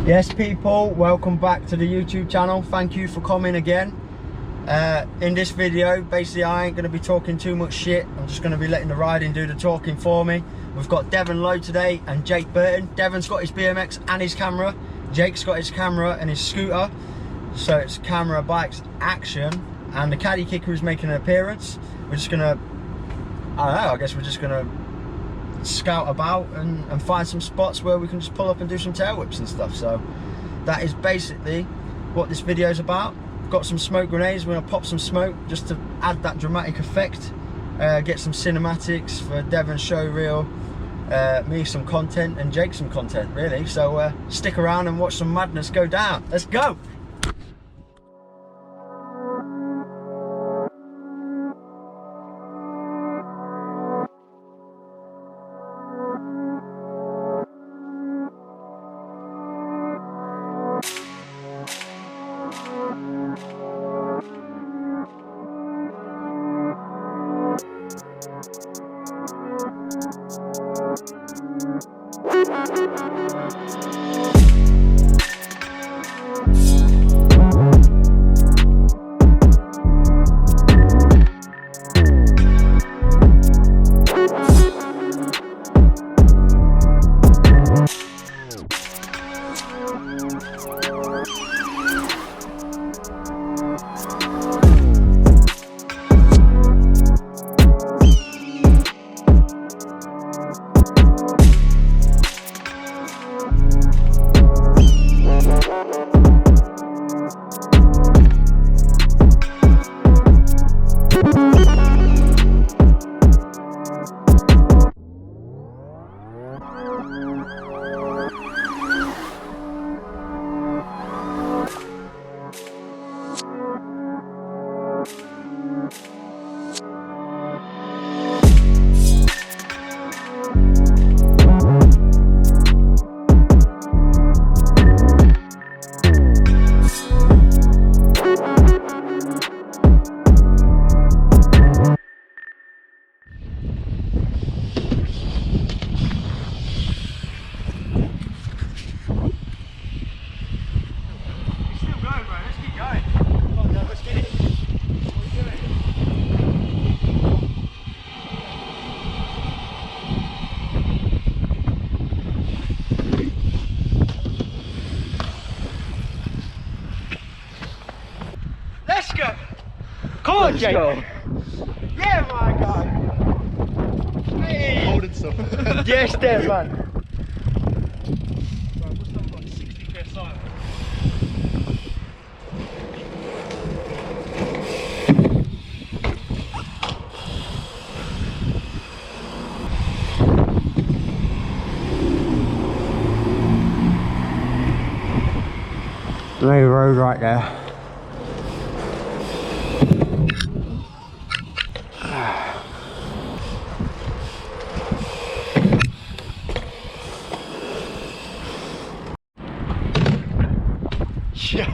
Yes people, welcome back to the YouTube channel. Thank you for coming again. In this video, basically I ain't going to be talking too much shit. I'm just going to be letting the riding do the talking for me. We've got Devon Lowe today and Jakeburtonyt. Devon's got his BMX and his camera. Jake's got his camera and his scooter. So it's camera, bikes, action. And the Caddy kicker is making an appearance. We're just going to, I don't know, I guess we're just going to scout about and find some spots where we can just pull up and do some tail whips and stuff. So that is basically what this video is about. Got some smoke grenades. We're gonna pop some smoke just to add that dramatic effect, get some cinematics for Devon's show reel, me some content and Jake some content really. So stick around and watch some madness go down. Let's go. Let's go. Come on, Jake. Go. Yeah, my guy. Hey. Holding stuff. Yes, there, man. No road right there.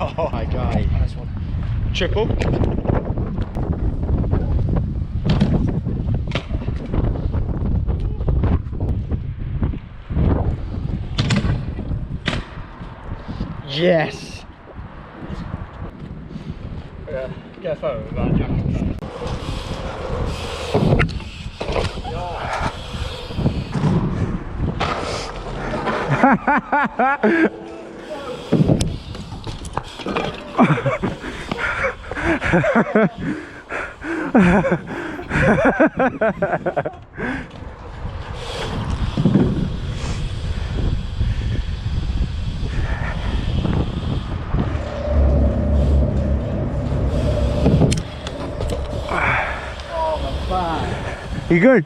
Oh my god. Nice one. Triple. Yes. Yeah, get a photo of that Jaktones. You good?